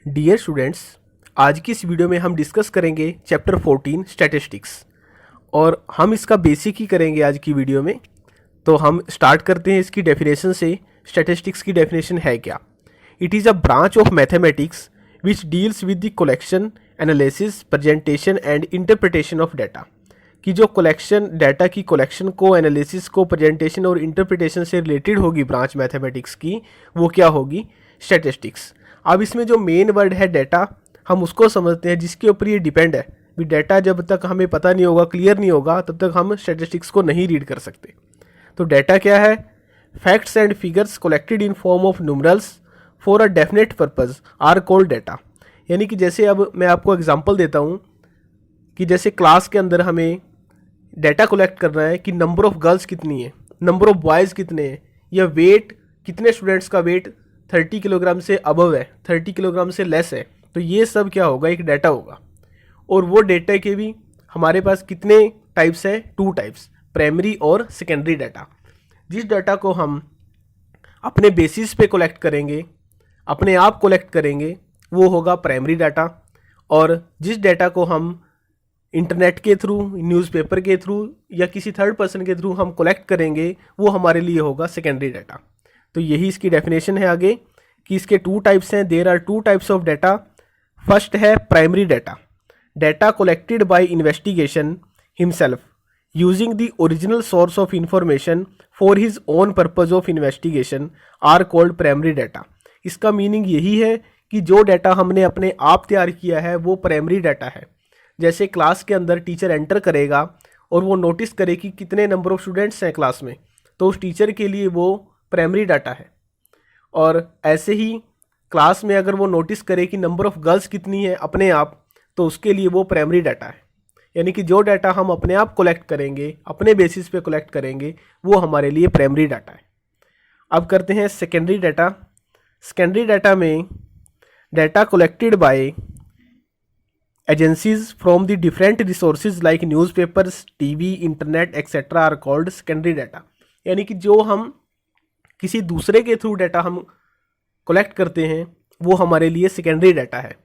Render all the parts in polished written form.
Dear students, आज की इस वीडियो में हम डिस्कस करेंगे चैप्टर 14 स्टैटिस्टिक्स और हम इसका बेसिक ही करेंगे आज की वीडियो में। तो हम स्टार्ट करते हैं इसकी डेफिनेशन से। स्टैटिस्टिक्स की डेफिनेशन है क्या? It is a branch of mathematics which deals with the collection, analysis, presentation and interpretation of data. कि जो कलेक्शन, डाटा की कलेक्शन को, एनालिसिस को, प्रेजेंटेशन और इंटरप्रिटेशन से रिलेटेड होगी ब्रांच मैथमेटिक्स की, वो क्या होगी? स्टैटिस्टिक्स। अब इसमें जो मेन वर्ड है डाटा, हम उसको समझते हैं जिसके ऊपर ये डिपेंड है। भी डाटा जब तक हमें पता नहीं होगा, क्लियर नहीं होगा, तब तक हम स्टैटिस्टिक्स को नहीं रीड कर सकते। तो डाटा क्या है? Facts and figures collected in form of numerals for a definite purpose are called data. यानी कि जैसे अब मैं आपको एग्जांपल देता हूँ कि जैसे क्लास के अंदर हमें डाटा कलेक्ट करना है कि नंबर ऑफ गर्ल्स कितनी है, नंबर ऑफ बॉयज़ कितने हैं, या वेट, कितने स्टूडेंट्स का वेट 30 किलोग्राम से अबव है, 30 किलोग्राम से लेस है। तो ये सब क्या होगा? एक डाटा होगा। और वो डाटा के भी हमारे पास कितने टाइप्स हैं? 2 टाइप्स, प्राइमरी और सेकेंडरी डाटा। जिस डाटा को हम अपने बेसिस पे कलेक्ट करेंगे, अपने आप कलेक्ट करेंगे, वो होगा प्राइमरी डाटा। और जिस डाटा को हम इंटरनेट के थ्रू, न्यूज़पेपर के थ्रू या किसी थर्ड पर्सन के थ्रू हम कलेक्ट करेंगे, वो हमारे लिए होगा सेकेंडरी डाटा। तो यही इसकी डेफिनेशन है आगे कि इसके 2 टाइप्स हैं। There are 2 types of data. First है primary data, data collected by investigation himself using the original source of information for his own purpose of investigation are called primary data. इसका meaning यही है कि जो data हमने अपने आप तैयार किया है वो प्राइमरी डाटा है। जैसे क्लास के अंदर टीचर एंटर करेगा और वो नोटिस करे कि कितने नंबर ऑफ स्टूडेंट्स हैं क्लास में, तो उस टीचर के लिए वो प्राइमरी डाटा है। और ऐसे ही क्लास में अगर वो नोटिस करे कि नंबर ऑफ गर्ल्स कितनी है अपने आप, तो उसके लिए वो प्राइमरी डाटा है। यानी कि जो डाटा हम अपने आप कलेक्ट करेंगे, अपने बेसिस पे कलेक्ट करेंगे, वो हमारे लिए प्राइमरी डाटा है। अब करते हैं सेकेंडरी डाटा। सेकेंडरी डाटा में data collected by agencies from the different resources like newspapers, TV, internet etcetera are called secondary data. यानी कि जो हम किसी दूसरे के थ्रू डाटा हम कलेक्ट करते हैं, वो हमारे लिए सेकेंडरी डाटा है।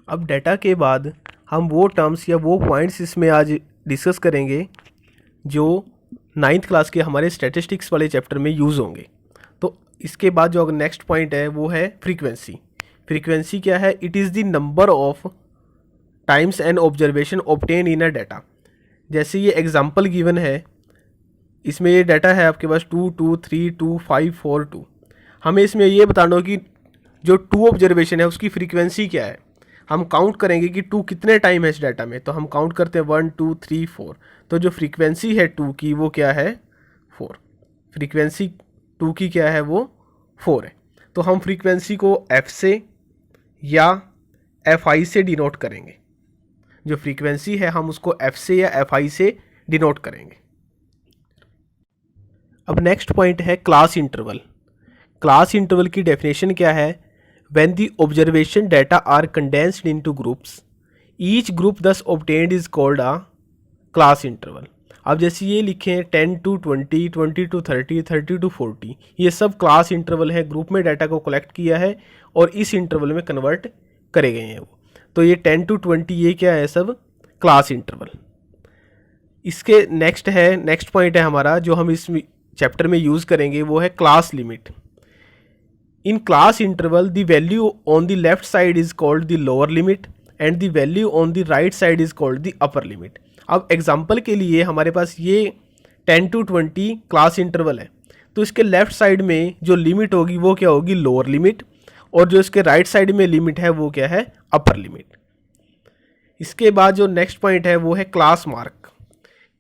अब डाटा के बाद हम वो टर्म्स या वो पॉइंट्स इसमें आज डिस्कस करेंगे जो 9th क्लास के हमारे स्टैटिस्टिक्स वाले चैप्टर में यूज़ होंगे। तो इसके बाद जो नेक्स्ट पॉइंट है वो है फ्रीक्वेंसी। फ्रीक्वेंसी क्या है? It is the number of times and observation obtain in a data. जैसे ये एग्जांपल गिवन है, इसमें ये डाटा है आपके पास 2, 2, 3, 2, 5, 4, 2। हमें इसमें ये बताना हो कि जो 2 ऑब्जर्वेशन है उसकी फ्रीक्वेंसी क्या है। हम काउंट करेंगे कि 2 कितने टाइम है इस डाटा में, तो हम काउंट करते हैं 1, 2, 3, 4। तो जो फ्रीक्वेंसी है 2 की वो क्या है? 4। फ्रीक्वेंसी 2 की क्या है? वो 4 है। तो हम फ्रीक्वेंसी को एफ से या एफ आई से डिनोट करेंगे। जो फ्रीक्वेंसी है हम उसको एफ से या एफ आई से डिनोट करेंगे। अब नेक्स्ट पॉइंट है क्लास इंटरवल। क्लास इंटरवल की डेफिनेशन क्या है? When the observation data are condensed into groups, each group thus obtained is called a class interval. अब जैसे ये लिखे 10 to 20, 20 to 30, 30 to 40, ये सब क्लास इंटरवल है। ग्रुप में डाटा को कलेक्ट किया है और इस इंटरवल में कन्वर्ट करे गए हैं वो। तो ये 10 to 20 ये क्या है? सब क्लास इंटरवल। इसके नेक्स्ट पॉइंट है हमारा जो हम इस चैप्टर में यूज़ करेंगे, वो है class limit. In class interval the value on the left side is called the lower limit and the value on the right side is called the upper limit. अब एग्जांपल के लिए हमारे पास ये 10 to 20 class interval है, तो इसके left side में जो लिमिट होगी वो क्या होगी? Lower limit. और जो इसके राइट साइड में लिमिट है वो क्या है? Upper limit. इसके बाद जो नेक्स्ट पॉइंट है वो है क्लास मार्क।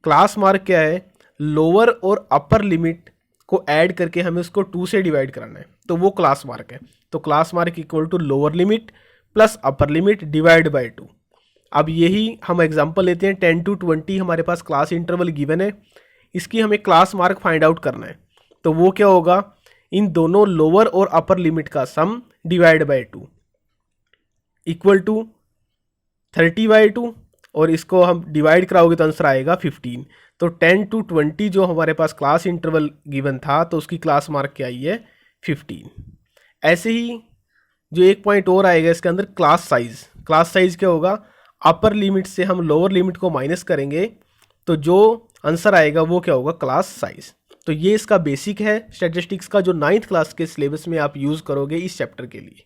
क्लास मार्क क्या है? लोअर और अपर लिमिट को ऐड करके हमें उसको 2 से डिवाइड कराना है, तो वो क्लास मार्क है। तो class mark equal to lower limit plus upper limit divide by 2। अब यही हम एग्जांपल लेते हैं। 10 to 20 हमारे पास क्लास इंटरवल गिवन है, इसकी हमें क्लास मार्क फाइंड आउट करना है। तो वो क्या होगा? इन दोनों लोअर और अपर लिमिट का सम डिवाइड बाय 2 इक्वल टू 30/2, और इसको हम डिवाइड कराओगे तो आंसर आएगा 15। तो 10 to 20 जो हमारे पास क्लास इंटरवल गिवन था, तो उसकी क्लास मार्क क्या आई है? 15। ऐसे ही जो एक पॉइंट और आएगा इसके अंदर, क्लास साइज। क्लास साइज क्या होगा, अपर लिमिट से हम लोअर लिमिट को माइनस करेंगे तो जो आंसर आएगा वो क्या होगा, क्लास साइज। तो ये इसका बेसिक है स्टैटिस्टिक्स का, जो 9th क्लास के सिलेबस में आप यूज़ करोगे इस चैप्टर के लिए।